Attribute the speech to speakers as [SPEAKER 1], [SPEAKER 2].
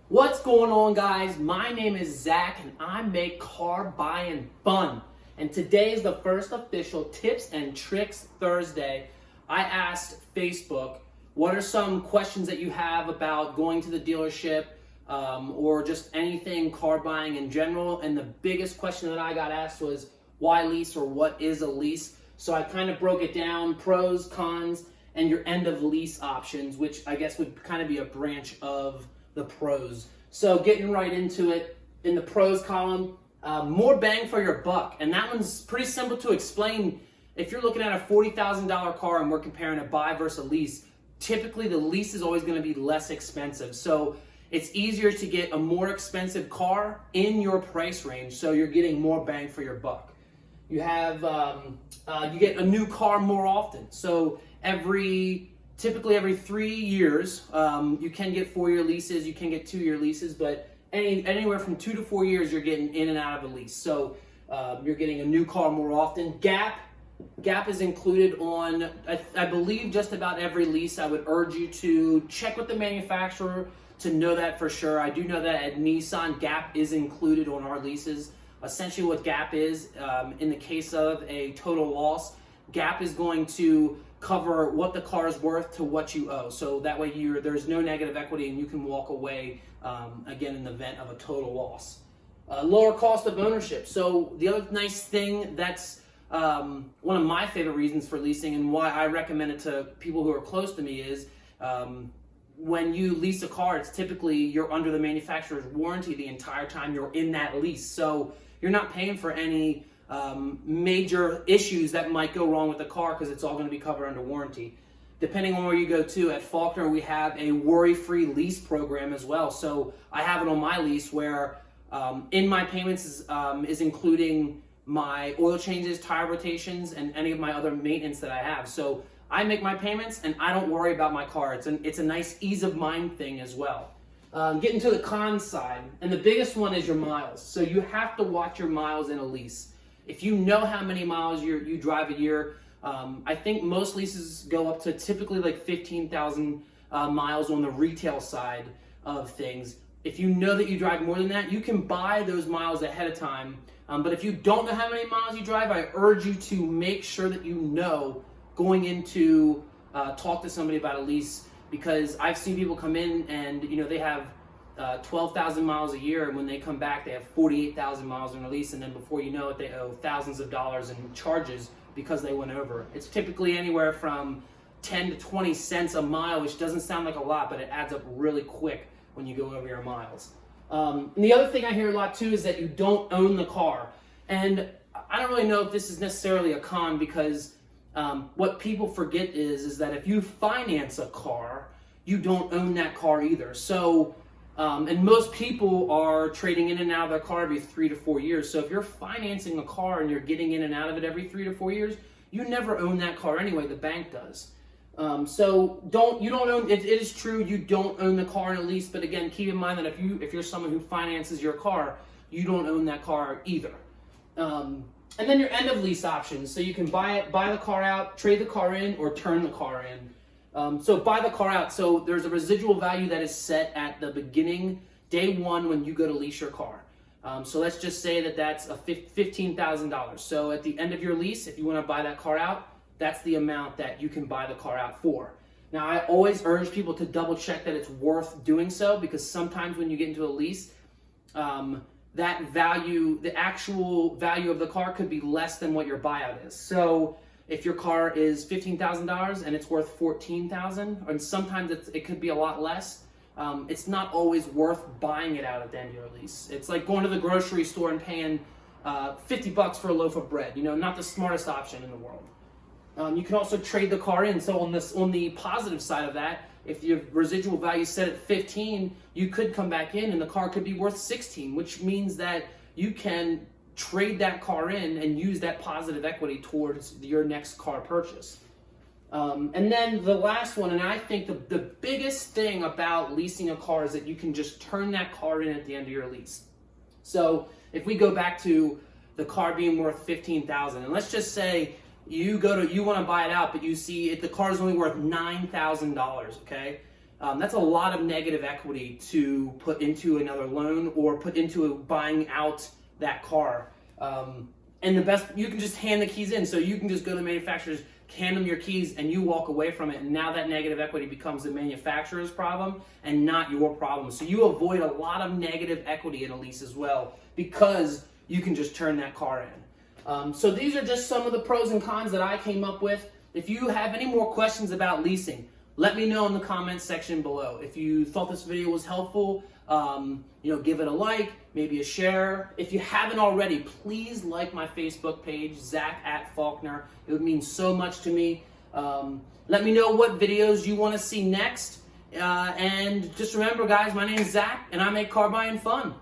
[SPEAKER 1] What's going on, guys? My name is Zach and I make car buying fun. And today is the first official Tips and Tricks Thursday. I asked Facebook, what are some questions that you have about going to the dealership or just anything car buying in general? And the biggest question that I got asked was, why lease, or what is a lease? So I kind of broke it down, pros, cons, and your end of lease options, which I guess would kind of be a branch of the pros. So getting right into it, in the pros column, more bang for your buck. And that one's pretty simple to explain. If you're looking at a $40,000 car and we're comparing a buy versus a lease, typically the lease is always going to be less expensive. So it's easier to get a more expensive car in your price range, so you're getting more bang for your buck. You have you get a new car more often. So typically every 3 years, you can get 4-year leases, you can get 2-year leases, but anywhere from 2 to 4 years, you're getting in and out of a lease. So you're getting a new car more often. Gap is included on, I believe, just about every lease. I would urge you to check with the manufacturer to know that for sure. I do know that at Nissan, Gap is included on our leases. Essentially what Gap is, in the case of a total loss, Gap is going to cover what the car is worth to what you owe. So that way there's no negative equity and you can walk away, again, in the event of a total loss. Lower cost of ownership. So the other nice thing that's one of my favorite reasons for leasing and why I recommend it to people who are close to me is when you lease a car, it's typically you're under the manufacturer's warranty the entire time you're in that lease. So you're not paying for any major issues that might go wrong with the car because it's all going to be covered under warranty. Depending on where you go to, at Faulkner we have a worry-free lease program as well. So I have it on my lease where in my payments is including my oil changes, tire rotations, and any of my other maintenance that I have. So I make my payments and I don't worry about my car. It's a nice ease of mind thing as well. Getting to the con side, and the biggest one is your miles. So you have to watch your miles in a lease. If you know how many miles you drive a year, I think most leases go up to typically like 15,000 miles on the retail side of things. If you know that you drive more than that, you can buy those miles ahead of time. But if you don't know how many miles you drive, I urge you to make sure that you know going into talk to somebody about a lease, because I've seen people come in and they have 12,000 miles a year, and when they come back they have 48,000 miles on a lease, and then before you know it they owe thousands of dollars in charges because they went over. It's typically anywhere from 10 to 20 cents a mile, which doesn't sound like a lot, but it adds up really quick when you go over your miles. And the other thing I hear a lot too is that you don't own the car, and I don't really know if this is necessarily a con, because what people forget is that if you finance a car, you don't own that car either. So, and most people are trading in and out of their car every 3 to 4 years. So if you're financing a car and you're getting in and out of it every 3 to 4 years, you never own that car anyway. The bank does. So you don't own it. It is true you don't own the car in a lease, but again, keep in mind that if you're someone who finances your car, you don't own that car either. And then your end of lease options. So you can buy the car out, trade the car in, or turn the car in. So buy the car out. So there's a residual value that is set at the beginning, day one, when you go to lease your car. So let's just say that that's $15,000. So at the end of your lease, if you want to buy that car out, that's the amount that you can buy the car out for. Now, I always urge people to double check that it's worth doing so, because sometimes when you get into a lease, that value, the actual value of the car, could be less than what your buyout is. So if your car is $15,000 and it's worth $14,000, and sometimes it could be a lot less, it's not always worth buying it out at the end of your lease. It's like going to the grocery store and paying $50 for a loaf of bread. Not the smartest option in the world. You can also trade the car in. So on the positive side of that, if your residual value is set at 15, you could come back in and the car could be worth 16, which means that you can trade that car in and use that positive equity towards your next car purchase. And then the last one, and I think the biggest thing about leasing a car, is that you can just turn that car in at the end of your lease. So if we go back to the car being worth $15,000, and let's just say you want to buy it out, but you see the car is only worth $9,000, okay? That's a lot of negative equity to put into another loan or put into buying out that car. And the best, you can just hand the keys in. So you can just go to the manufacturers, hand them your keys, and you walk away from it. And now that negative equity becomes the manufacturer's problem and not your problem. So you avoid a lot of negative equity in a lease as well because you can just turn that car in. So these are just some of the pros and cons that I came up with. If you have any more questions about leasing, let me know in the comments section below. If you thought this video was helpful, give it a like, maybe a share. If you haven't already, please like my Facebook page, Zach@Faulkner. It would mean so much to me. Let me know what videos you want to see next. And just remember, guys, my name is Zach, and I make car buying fun.